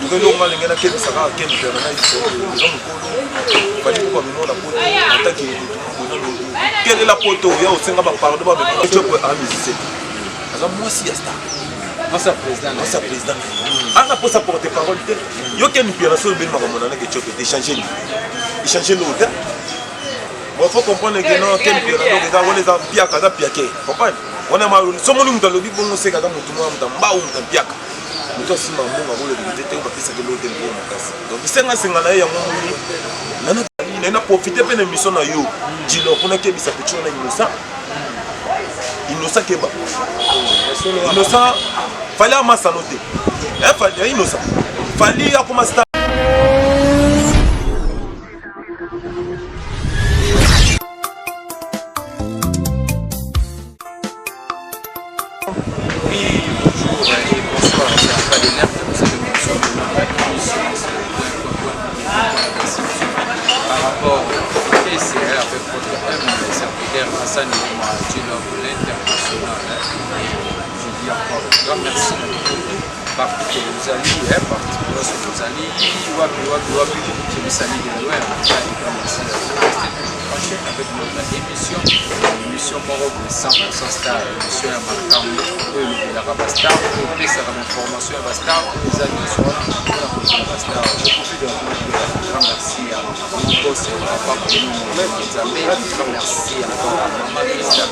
que l'on va les gars qui ça va quel permanent ils ont fallait pas me la poto en tant que quelle est la poto il y a aussi un pardon pas mais tu peux amuser alors moi si star moi ça président on a pas sa porte parole yo qui nous pire sur ben maman on a que tu peux échanger l'autre il faut comprendre que non quel pire donc ça on les a bien kada piaké comprendre on a mal somo nous dans le bi bon c'est kada mutu moi mba ou mpiaka mutu sima mbonga bolo bitete on va pesa que l'autre est makasi donc senga na ya mon nana profiter pe na mission na yo dilo kuna ke bisa pe chona innocent keba innocent fallait amasa noter fallait innocent fallait akoma sta Merci partout que vous allez, partout lorsque vous allez, je vous salue de loin. Merci avec notre émission Maroc 100% star, émission marquant de la Rabastar, et ça va l'information à Bastar, les amis sur la Bastar. Grand merci à mon boss, papa, pour nous amis, grand merci à ma Christa,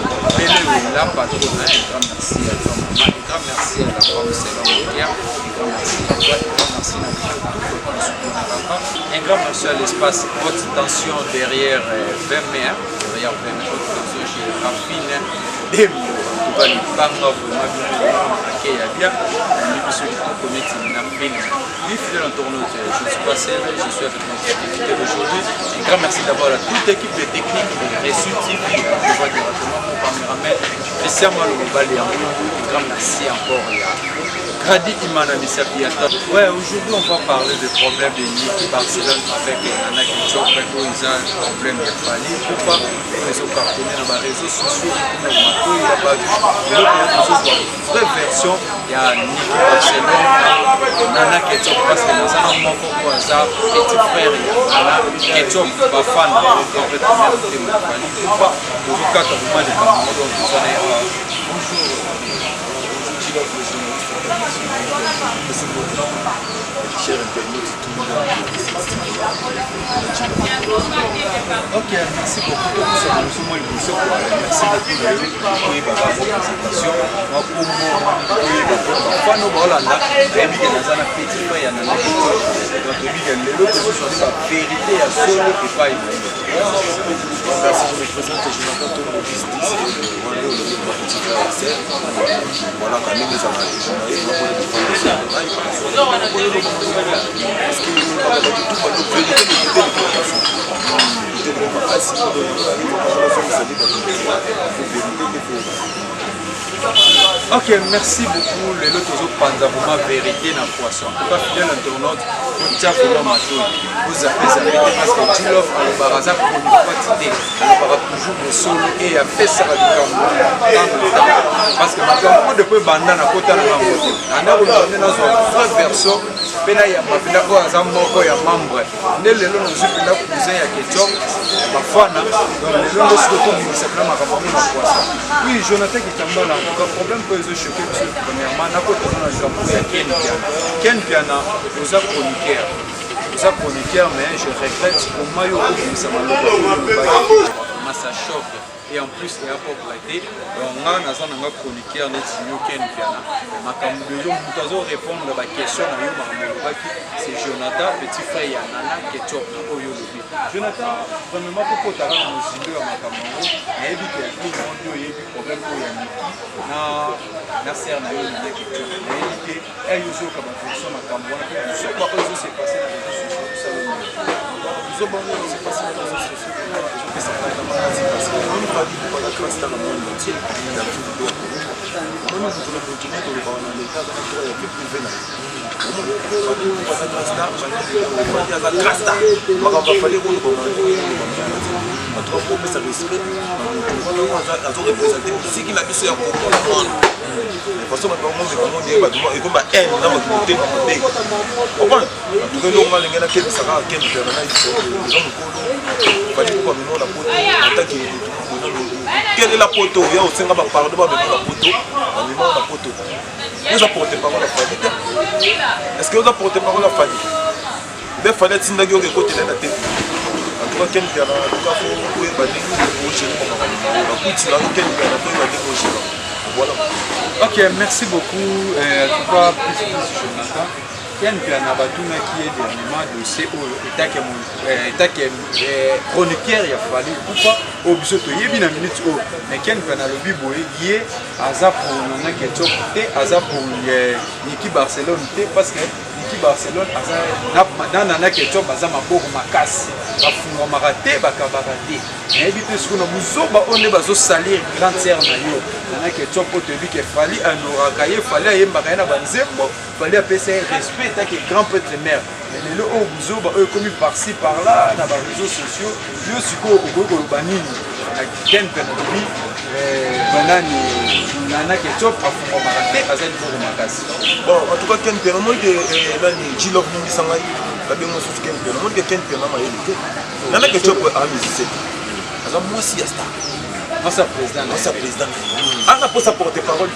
la patronne, grand merci à toi maman, grand merci à la femme Céline, grand merci à toi, grand merci à un grand merci à l'espace haute tension derrière 20 mai, derrière 20 mai, haute tension chez Rafine, et en tout cas, les banques qui est bien, ceux qui ont commis une film, fidèle internaute, je ne suis pas seul, je suis avec mon certificat d'aujourd'hui. Un grand merci d'abord à toute l'équipe de technique de Ressu TV, je vois directement mon caméraman, spécialement le mobile et un grand merci encore à Grady Imana Missapiata. Ouais, aujourd'hui on va parler des problèmes de Niki Barcelone avec Nana Kitchok, ils ont un problème de famille. Pourquoi ils ont cartonné dans les réseaux sociaux, il n'y a pas de vraie version, il y a Niki Barcelone, Nana Kitchok, parce que dans un moment pour hasard, petit frère, Nana Kitchok, ma fan, en fait, on a fait mon famille. Pourquoi vous avez quatre mois de Cameroun, vous allez bonjour. Ok, merci beaucoup pour cette émission. Merci beaucoup pour votre présentation. Merci, je me présente, je m'appelle Togo Justice, voilà, quand même, les ok, merci beaucoup. Les autres Panzabuma vérité dans le poisson. En tout cas, fidèle internaute, vous avez vous avez parce que tu l'offres à l'Obaraza pour une quantité. Elle aura toujours le sol et a fait ça du temps. Parce que maintenant, depuis Bandana, côté de la moto, on a une vraie version. Pena ya mapina ko azamoko ya membre ne lelo no zipina cousin ya Ketchup bafana donc lelo no soko ngisa na makambo na kwasa. Oui, Jonathan Kitambala, le problème que je choqué monsieur premièrement na côté na kampo ya Ken Piana aux chroniqueurs. Aux chroniqueurs mais je regrette au maillot que ça m'a le ça choque. Et en plus, il y a pas prêté. On a un chroniqueur net Ken Piana. Ma caméra, nous répondre à la question. C'est Jonathan, petit frère Nana Ketchup. Jonathan, premièrement, pourquoi tu as un musicien à ma caméra? Il y a des problèmes pour Yannick. Na serre na Yannick Ketchup. Il y a des choses comme ça ma caméra. Ce qui s'est passé dans les réseaux sociaux. Nous avons passé dans les réseaux sociaux. fali mpaka grâce dans le monde entier la vie de Congo on a toujours continué de le voir dans l'état dans la vie privée là fali mpaka grâce dans fali à la grâce dans makamba fali ko ko on trouve que ça respect on a toujours représenté musique la biso ya Congo le monde de façon ba monde ba et comme ba haine na ba côté ba mbé comprendre tout que l'on va lenga na kele saka kele na na iso zo mukolo fali ko ba mino la poto attaque quelle est la poto ya osenga ba pardon ba mino la poto ba mino la poto vous apportez parole à famille est-ce que vous apportez parole à famille il fallait tinda yo ke côté na tête en tout cas quel bien en tout cas pour ba ni ko chez ko ba kuti la quel bien na ko ba ni ko chez voilà. Ok, merci beaucoup. En tout cas, plus Jonathan. Ken Piana Batuna qui est dernièrement dossier au état qui est chroniqueur, il a fallu ou pas au biseau de Yébina minute au mais Ken Piana le biboé lié à ça pour Nana Ketchup et à ça pour Niki Barcelone parce que Niki Barcelone dans Nana Ketchup à ça ma pauvre ma casse ma fou ma raté ma cabarade mais éviter ce qu'on a musoba on est baso salir grand sœur na yo Nana Ketchup au début qu'il fallait un orakaye fallait yemba na banzembo fallait appeler respect tant que grand prêtre mère mais les lots au bah eux commis par-ci par-là dans les réseaux sociaux yo siko au banini Ken Penabi banani Nana Ketchup a fond maraté azali pour makasi bon en tout cas Ken Pena moi que là ni Jilov ni sangai la bien moi sur Ken Pena moi que Ken Pena ma élité Nana Ketchup a musicien azam moi si asta moi sa président ah na pour sa porter parole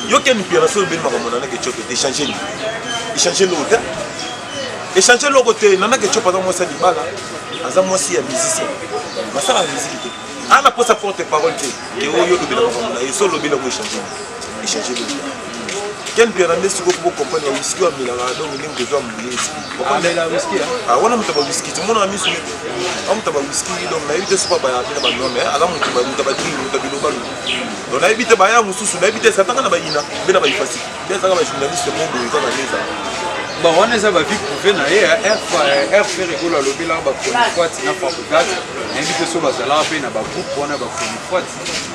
yo Ken Pena so ben makamona Nana Ketchup d'échanger échanger l'autre échanger l'autre côté Nana Ketchup pendant moi ça dit bala azam moi si musicien ma ça la musique ah na pour sa porter parole que yo yo le makamona et solo bien ko échanger l'autre Ken Pena ndesi ko comprendre whisky wa milanga donc ndenge besoin mbiyesi la whisky ah wana mutaba whisky tout monde a mis mutaba whisky donc na éviter soit ba ya ba non mais ala mutaba drinks mutaba bilobalu donc na éviter ba ya mususu na éviter satanga na ba ina bena ba ifasi bien ça ba journaliste monde eza na leza bon on est ça va vite prouver na air faire rigolo lobela ba fois na fabricat na éviter so ba zala pe na ba groupe wana ba fois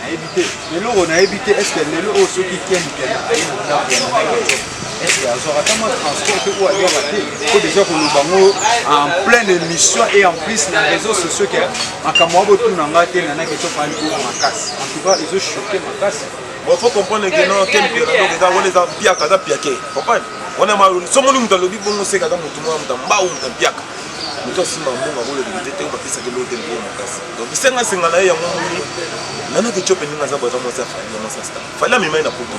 na éviter mais loro na éviter est-ce que les loro ceux qui tiennent est-ce qu'il y a un transport ou ailleurs faut déjà qu'on nous bango en pleine émission et en plus les réseaux sociaux qui en kamwabo tout nanga te nana que tu parles pour ma casse en tout cas ils ont choqué ma casse bon faut comprendre que non Ken Pena donc ça on les a piaka za piake comprendre on a mal somo ni mutalo bibongo seka za mutu mwa mutamba ou mutapiaka mutu sima mbonga ko le bitete ba pesa ke l'hôtel pour ma casse donc senga na ya ngomuni nana que tu peux ninga za boza mo sa fa mo sa sta fallait me na poto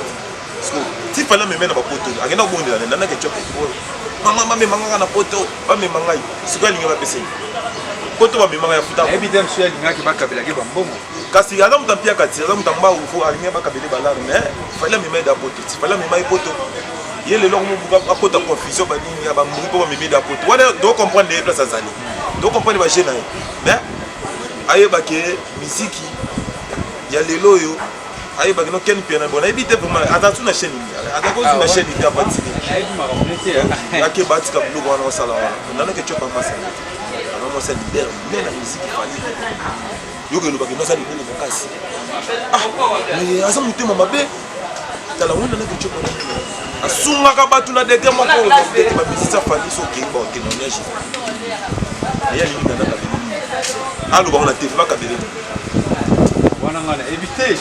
si fallait me na ba poto agenda bondela nana que tu peux mama me manga na poto ba me mangai sika linga ba pesa poto ba me manga ya futa evidem sur linga ki ba kabela ke ba mbongo kasi aza mutampia kati aza mutamba ufo alinga ba kabela balar mais fallait me da poto si fallait me mai poto il y a les longs mots à côté de confusion, il y a des mots qui me apportent. On doit comprendre les places à Zali. On doit comprendre les chaînes. Mais, aïe, musique, il y a les loyaux. Aïe, bah, Ken Pena, bon, évitez vraiment. Attention la chaîne. Attention la chaîne, il y a pas de télé. Il y a qui bâtit comme nous, on a un salon. On a que tu peux passer. On a un salon libère, mais la musique, il faut aller. Yo, que nous allons nous casser. Ah, mais à ça, nous t'aimons ma bête. T'as la honte de que tu peux aller. Asungaka batu na deke moko ba misisa fali so ke ba témoignage ya linga na kabeli alu ba na TV ba kabeli wana ngana éviter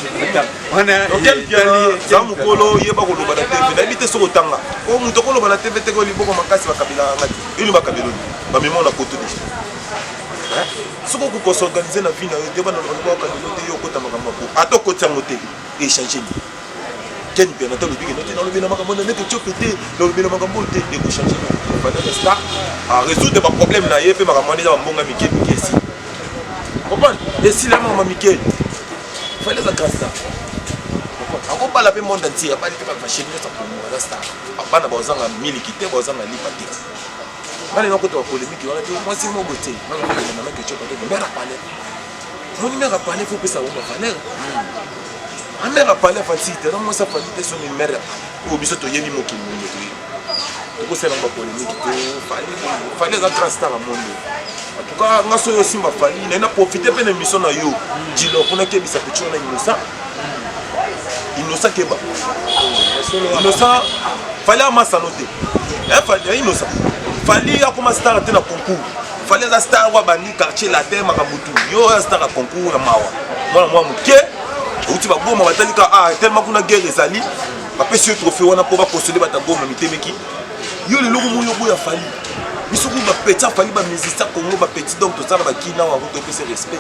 wana okel piano za mukolo yeba ko loba na TV na éviter so kotanga o muto ko loba na TV te ko liboko makasi ba kabela ngati ili ba kabeli ba memo na poto déjà soko ko s'organiser na vie na yo te ba na loba ka te yo kota makambo ko atoko tsango te échanger Ken Pena dans le big noté dans le bien makambo na que tu pété dans le bien makambo te de changer fallait ça à résoudre des problèmes na yé pe makambo déjà mbonga mike si comprendre et si la maman mike fallait ça grâce ça encore pas la pe monde entier pas que pas chez nous ça pour moi là ça pas na bazanga milikité bazanga lipate bale na côté polémique on dit moi si mon beauté na que tu pété mais à parler mon numéro à parler faut que ça on va faire a mère a parlé facile, non moi ça facile son numéro ou biso to yeli mo kimundu to ko sela ba polémique to fallait la grâce dans le monde En tout cas, nga soyo simba fali, na profiter pe na mission na yo. Dilo kuna ke bisa petit na innocent. Innocent keba. Innocent fali ama sanote. Fali innocent. Fali akoma star te na concours. Fali za star wa bani quartier la terre makabutu. Yo star à concours na mawa. Moi muke. Uti ba goma batalika tellement kuna guerre ezali. Ba pesi trophée wana pour ba postuler ba goma mitemeki. Yo le logo mo yo boya fali. Biso ku ba petit fali ba musicien Congo ba petit donc to ça ba kina wa to pe respect.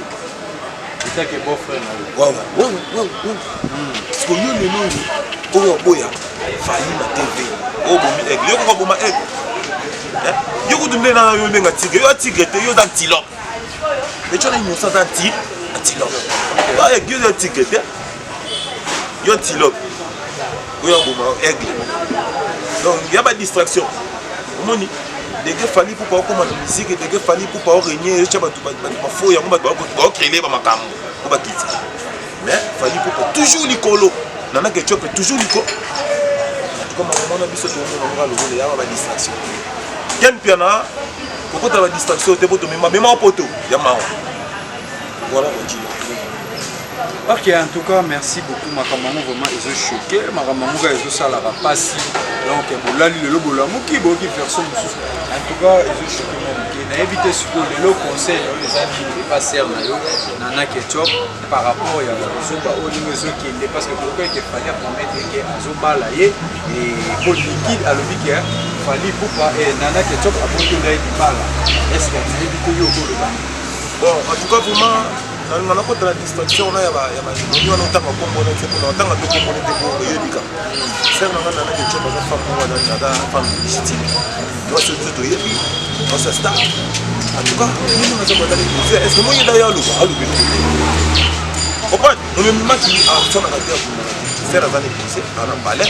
C'est que beau frère. Ouais. Parce que yo le logo oyo boya fali na TV. O bomi aigle. Yo ko boma aigle. Yo ko dumbe na yo benga tigre. Yo tigre te yo dans antilope. Mais tu as une innocence antilope. Bah aigle yo tigre te. Yo antilope. Oyo boma aigle. Donc il y a pas de distraction. Moni des gars fallait pour pas comment la musique des gars fallait pour pas régner tu vas tout pas faux yango ba créer ba makambo ko ba kiti mais fallait pour toujours likolo nana que tu peux toujours likolo comme on a biso to on va le rôle ya ba distraction ken piana ko ta ba distraction te poto même poto ya ma voilà on dit. Ok, en tout cas, merci beaucoup. Ma maman vraiment ils ont choqué. Ma maman ils ont ça la passe. Donc, là, le bolamu qui personne. En tout cas, ils ont choqué mon qui n'a évité ce que le conseil les amis les passeurs nana ketchup par rapport à Zoba au niveau qui est parce que pourquoi il fallait promettre que Zoba là et pour liquide à l'objet qu'il fallait pour pas et nana ketchup à pour donner du mal. Est-ce qu'on a évité yo le ban? Bon, en tout cas vraiment on a pas de la distraction on a ya ba on a tanga kombo na tsepo na tanga to kombo na tsepo yebika c'est na nana ketchup za femme wana nada femme légitime doit se tout yebi on se star en tout cas nous on a pas d'aller est-ce que moi il d'ailleurs le opa no me maki a sona na terre c'est la vanne c'est en balai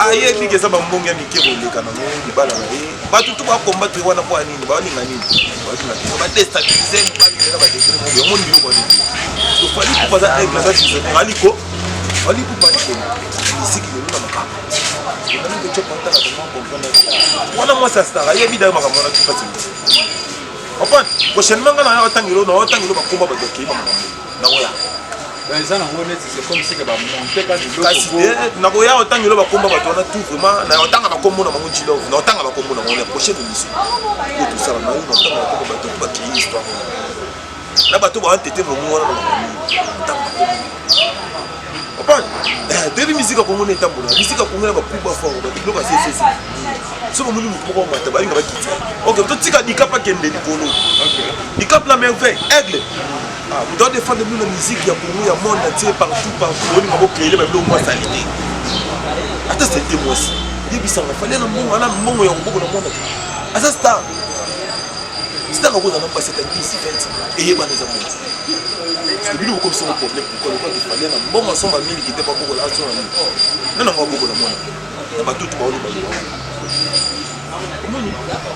ayebi ke ça ba mbongo ya mike boleka na ngo bala na ye ba tout ba combattre wana kwa nini ba ninga nini ba déstabiliser ba na ba détruire mo yo mo ndiro kwa nini so fali pour pas avec la chose aliko fali pour pas ici qui est là makamba on a que tu peux comment comprendre wana moi ça star ayebi da makambo na tu pas opa prochainement na otangiro ba komba ba doki ba makambo na oya c'est comme si que va monter quand il doit nakoya otangelo bakomba bato wana tout vraiment na otanga bakombo na mango chilo na otanga bakombo na la prochaine émission tout ça na yo otanga bakombo bato ba ki histoire na bato ba tete vraiment wana na opa début musique ko ngone tambola musique ko ngona ba kuba fort ba dilo ba cc so ba mulu moko mata ba inga ba kiti OK to tika dikapa kende likolo OK dikap la merveille aigle. Vous devez défendre la musique, il y a pour nous, il y a monde entier, partout, on va créer les mêmes mois salité. Attends, c'était moi aussi. Il y a fallait un bon, on a un bon, il y a un bon monde. À ça, c'est un. C'est un gros, on a passé ta vie, et il y a des amours. Parce que lui, comme c'est un problème, pourquoi il fallait un bon ensemble à mille qui n'était pas beaucoup là, sur la nuit. Non, on va beaucoup de monde. Il y a pas tout le monde.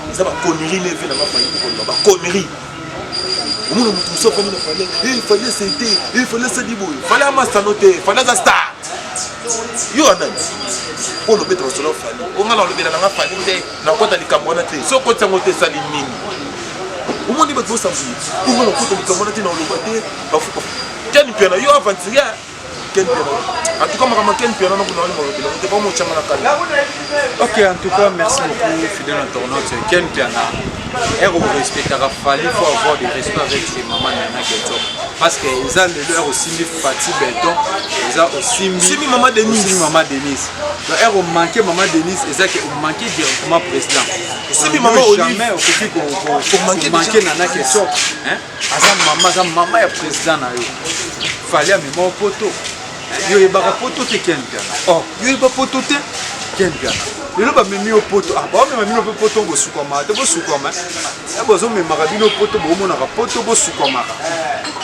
Ils ont pas connerie, les filles, ils n'ont pas connerie. Il fallait s'aider, il fallait se dire, il fallait amassanoter, il fallait un star. You are not. Pour le mettre sur le famille. On a le mettre dans la famille, dans le côté de Camonate, sur le côté de Salimini. Au moins, il va tout s'enfuir. On a le côté de Camonate dans le côté. Quel piano, you have un tigre. En tout cas, ok, en tout cas, merci beaucoup, fidèle internaute. Ken Piana, elle respectera Fali, il faut avoir du respect avec ses mamans Nana Ketchup. Parce qu'ils ont leur aussi mis Fatih Béton, ils ont aussi mis Maman Denise. Donc, elle a manqué Maman Denise, ils ont manqué directement président. Si maman jamais au manquer Nana Ketchup. Maman est président. Fali a mis mon poteau. Yo e baka poto te Ken Piana. Oh, yo e ba poto te Ken Piana. Yo ba memi o poto. Ah, ba memi no poto go sukoma, te go sukoma. Ya bozo me marabino poto bo mona ka poto bo sukoma.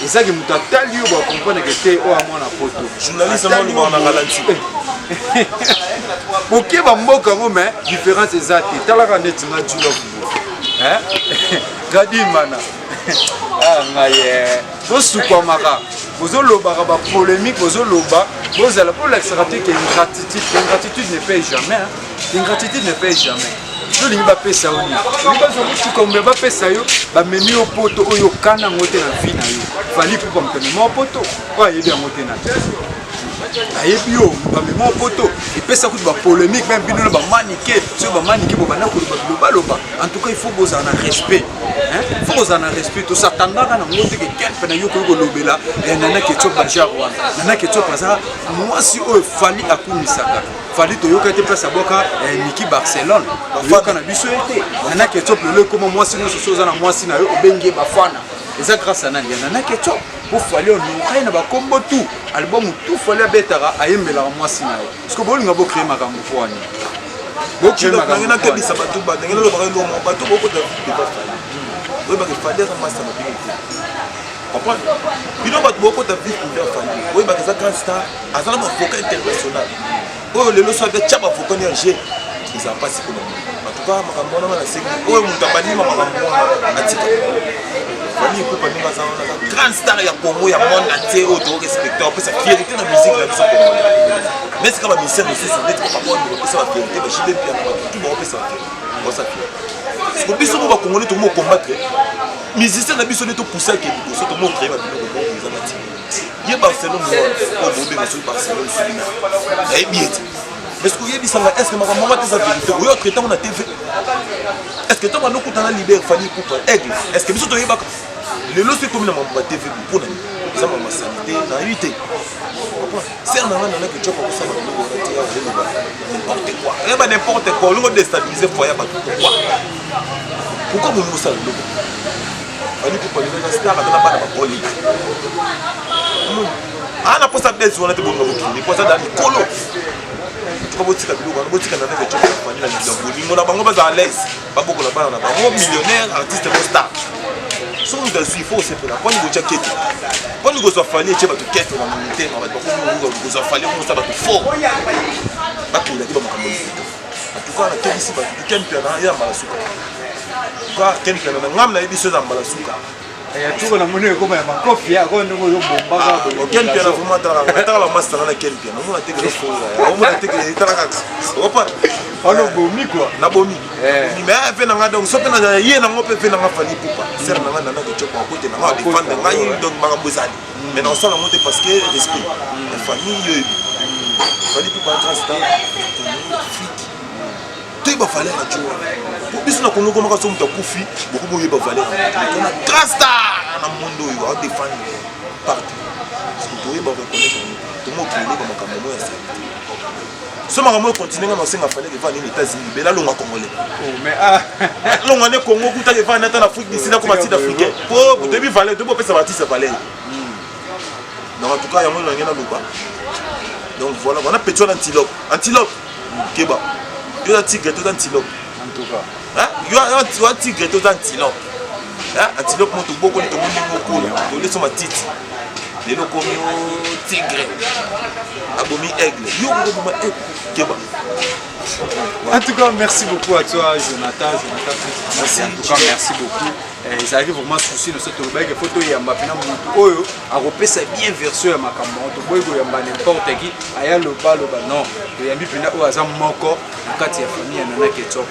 Ezaki mutatali yo ba comprendre que te o amona poto. Journaliste mo na ralenti. OK ba mboka mo mais différence ezati. Talaka net na julo. Gadi mana. Ah ngaye. Bo sukoma ka. Vous avez une polémique, vous avez pour l'extrater que l'ingratitude ne paye jamais. L'ingratitude ne paye jamais. tolingi bapesa yo nini olingi bazwa kotuka mbe bapesa yo bamemi yo poto oyo okana yango te na vi na yo fali mpo bamoto amema yo poto oyo ayebi yango te na te ayebi yo bamema yo poto epesa kutu bapolémique meme bino na bamanike soki bamanike bobanda koloba bilobaloba en tout cas il faut bozala na respect il faut bozala na respect tosatandaka nango te keken mpe na yo koyi kolobela Nana Ketchup bajar wana Nana Ketchup aza mwasi oyo fali akumisaka fali toyoka te place aboka Niki Barcelone toyoka na biso ye te Nana Ketchup lelo ekoma mwasi nyonso so oza na mwasi na yo obengi ye bafana eza grâce na ya Nana Ketchup po fali onokai na bakombo tu album tu fali abetaka ayembelaka mwasi na yo parceke bolinga bocrée makambo po wani bokrémangena kebisa bato bandengena lobaka elomo bato bokota deba fali oyebaka fali aza mwasi na mabenge te comprendre bino bato bokota vie privé fali oyebaka eza grand star aza na bavoka international oyo lelo so atia bavoka ni age ezala mpasi mpona matuka makambo wana na sengi oyo moto abanima makambo wana atika fali ekupa ndenge aza wana aza grand star ya congo ya monde entier oyo torespecte apesa fierté na musique na biso congo mais sika bamisere mosusu neti bapaponi bapesa bafierté bajibe mpia na bato tu baopesa bafierté siko biso mo bakongole tomo combattre musicien na biso nde topusaki liboso tomo créé babiloko moko eza bati ye barcelone oyo bobenga soki barcelone solina nayebi ete mais ce que yebisanga est ce que makambo moko te eza vérité oyo traitamo na tv est ce que ntango anokutana liber fali coupe aigle est ce que biso toyebaka lelo so ekomi na mambo ya tv mpona eza mambo ya sanité nayebi te ser na nga Nana Ketchup akosala biloko wana te aoloba n'importe quoi oyeba n'importe quoi olingo déstabiliser foyer ya bato pourquoi bolingo osala biloko fali coupe alinga star aza na bana bakoli ana posa besi wana te bolinga bokindi posa da likolo tuka botika biloko wana botika Nana Ketchup afani na bolingo na bango baza à l'aise babokola bana na bango millionnaire artiste mo star soki moto azwi fo osepela mponi kotya kete mponi kozwa fali etye bato kete na monitema bato bakomi kozwa fali omosa bato fort bakelaki bamakambo likuta atuka nakebisi bato kempiana eza mbala suka tuka kempiana na ngam nayebi so eza mbala suka tuko na moni ekoma ya makofi yako ndenge ozobombaka kempiana vraimen ataka bamasitana na kempiana omona teke ezofonga omona teke etalaka opa ono bomi quoi na bomi mais fe nanga donc so mpe na ye nango mpe fe nanga fali pupa sere nanga Nana Ketchup akote nanga adefendre ngai donc makambo ezali mais naosala yango te parce que respect famille yo ebi fali pupa grand star afrique toyeba valeur ya jo po biso na kongo komaka so moto akufi bokomi oyeba valeur na grand star na monde oyo aodefendre partout parce que toyeba reconnaître tomokele bamakambo mo ya sanité so makambo oyo continue nga na osenga fali eva nini états-unis libela longa congolais longa ne congo kutaki eva nata na afrique d'ici nakoma sud africain po toyebi valeur toyebi opesa baartiste valeur donc en tout cas yango nange naloba donc voilà wana petit wana antilope keba yo za tigre toza antilope en tout cas yo tigre toza antilope antilope moto bokoli tomoni ngokola toleso matiti lelo komi tigre abomi aigle yo ngoboma aigle keba en tout cas merci beaucoup à toi Jonathan merci en tout cas merci beaucoup ils arrivent vraiment souci de cette rubrique photo yamba pina mutu oyo akopesa bien version ya makambo to boy go yamba n'importe qui aya loba non to yambi pina oyo aza moko na kati ya famille ya Nana Ketchup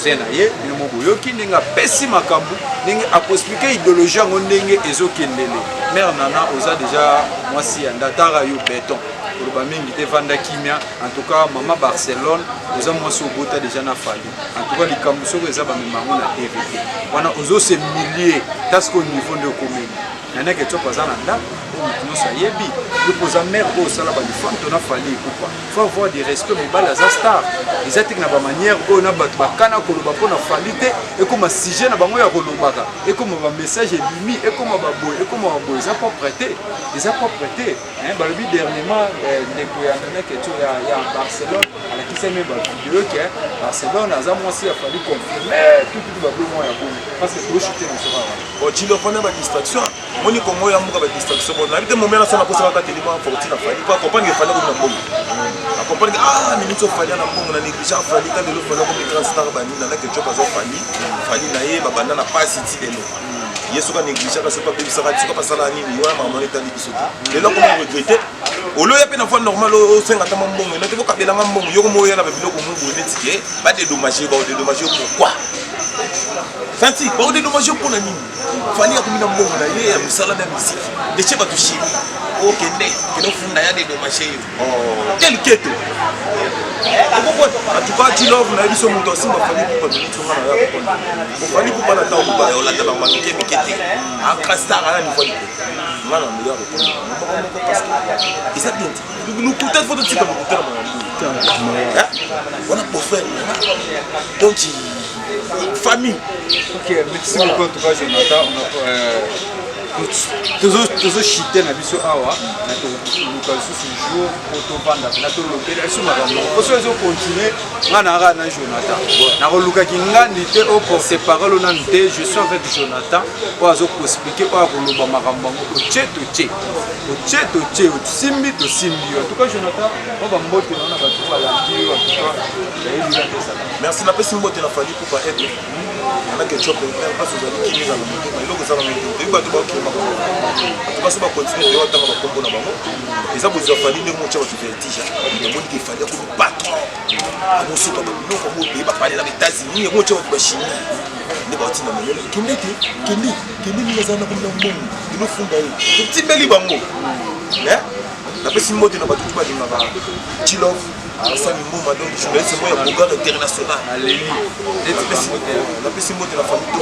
zena ye bino mobo yoki ninga pesi makambo ninga akoexpliquer idéologie ngo ndenge ezokendele mère Nana oza déjà mwasi ya ndatara yo béton koloba mingi te vanda kimia en tout cas mama Barcelone oza mwasi obota déjà na fali en tout cas likambo soko eza bamemango na TVT wana ozo se millier parce qu'au niveau de commune Nana Ketchup aza na ndako oyo nyonso ayebi yopoza mare oyo osala balifante na fali pourquoi faut avoir du respect mobile aza star eza teke na bamanière oyo na bato bakana koloba mpo na fali te ekoma sujet na bango ya kolobaka ekoma bamessage ebimi ekoma baboye eza propre te balobi dernièrement ndeko ya Nana Ketchup ya Barcelone alakisami bavideo ke Barcelone aza mwasi ya fali confirme tututu bablomo ya bomo parce que toshute na soka wana chilofana badistraction moni kongo ya muka badistraction bon na bite momena sana kosala telema forti na fali pas comprendre que fali ko na mbongo a comprendre que minute fali na mbongo na négligence fali ka lelo fali ko grand star bani Nana Ketchup azo fali na ye babanda na pass ti lelo ye soki anégligeaka soki abebisaka soki apasala nini wana makambo etali biso te lelo koma regrete oloya mpe na fois normal osenga ntama mbongo eno te kokabelanga mbongo yoko mo oyala babiloko moboye neti ke badédommage baodédommage pourquoi santi baodédommage mpona nini fali akomi na mbongo na ye ya mosala na misiki detie bato shimi okende kende ofunda ya dédommage yo tel keto en tout cas tilove na yebiso moto asimba fali pupa miniti nga na ya kokona ofali pupa na ntango mobaya olanda bango mike mike te akrastara ya niveau liko nga na meilleur repona moko parce que eza bien te lokuta fo totika lokuta na makambo wana pofrère donc famille. Ok, merci beaucoup en tout cas Jonathan. Toujours chité na biso awa na to local sous jour pour to vendre na to local eso makambo oso ezo continuer ngana ra na Jonathan na ko luka kingandi te o porter parole na nte je suis avec Jonathan pour azo expliquer pour ko loba makambo ko cheto o simbi to simbi en tout cas Jonathan on va mbote na ba to la ndio en tout cas merci na pesi mbote na fali pour pas aider on a quelque chose parce que vous allez qui nous allons mais loko ça va me dire ba to ba ko parce que ba continuer de watanga ba kombo na bango eza bozo fali ndenge mocha ba to vertige et moni ki fali ko patron amoso ba biloko mo pe ba pale na États-Unis mocha ba ba Chine ne ba tina melo kendi ni zana ko na mbongo ino funda ye timbeli bango na pesi mbote na ba tutu ba dinga Tilove Alassane Mboma donc journaliste moya programme international na pesi mbote na famille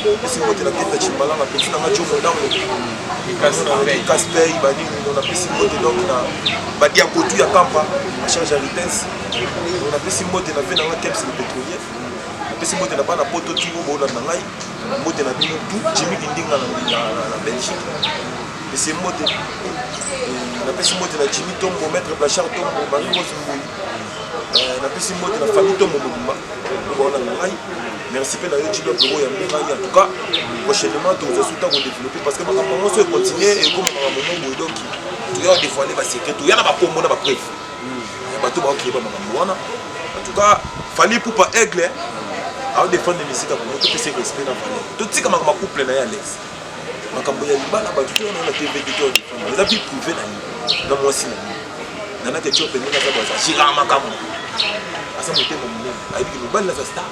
to pesi mbote na teta chimbala na pesi na macho modango Casper ibani na pesi mbote donc na badia kotu ya kampa à charge à vitesse na pesi mbote na ve na keps le pétrolier na pesi mbote na bana poto tiwo bona na ngai mbote na bino tout Jimmy Kindinga na Belgique pesi mbote na pesi mbote na Jimmy Tombo maître Blachard Tombo Marie Rose Mboui na pesi mbote na famille Tombo Mobimba bona na ngai merci pe na yo Tilove Bureau ya ngai en tout cas prochainement tu vas souta ko développer parce que makambo mo so continuer et comme makambo no donc tu vas dévoiler ba secret tu yana ba kombo na ba preuve ba to ba ok ba makambo wana en tout cas fali pour pas aigle a défendre les musiques pour tout ce respect na fali tout tika makambo couple na ya Alex makambo ya libala ba tu na TV to défendre les avis privés na moi aussi na na quelque chose de naka za shira makambo asa motema munene ayi ki libala za star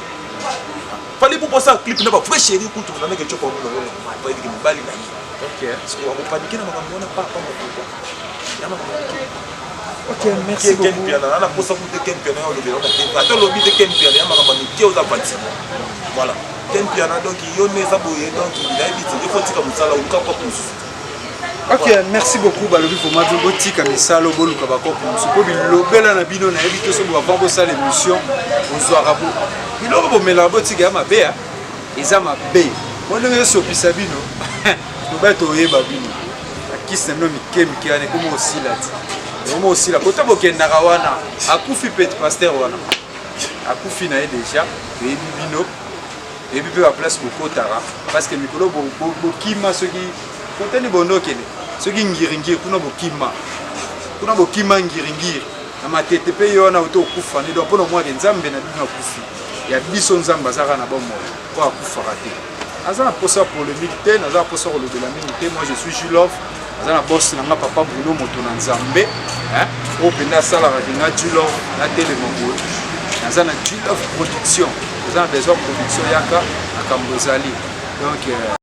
fallait pour passer un clip na ba vrai chéri pour tout na quelque chose pour nous pas dire que libala na OK parce qu'on va paniquer na makambo na pas pourquoi ya makambo OK merci beaucoup Ken Piana na posa pour Ken Piana au lobby on a attends lobby de Ken Piana ya makambo ni qui aux apati voilà Ken Piana donc yo ne sa boye donc il a dit il faut tika musala ou ka pas pour Ok, merci beaucoup. Balobi pour ma botika misalo boluka bako pour bilobela na bino na ebito so ba vambo sa l'émission ozwara bo. Biloko bo mela botika ma be eza ma be. Mondenge so pisabino. Tobato yeba bino. Akisa no mikemi ane como osilati. Como osila kota bokenda wana akufi pet pasteur wana. Akufi na déjà ebi bino. Ebi pe la place bokotara parce que mikolo bo kima soki Konteni bondo kele soki ngiringiri kuna bokima ngiringiri na matete pe yona uto kufa ni donc pona mwa nzambe na bino kufi ya biso nzamba azaka na bomo ko akufa raté azana posa polémique te nazana posa ko lobela mingi te moi je suis Tilove azana boss na nga papa Bruno moto na nzambe o penda sala radinga Tilove na tele mongo nazana Tilove production azana besoin production yaka na Kambozali donc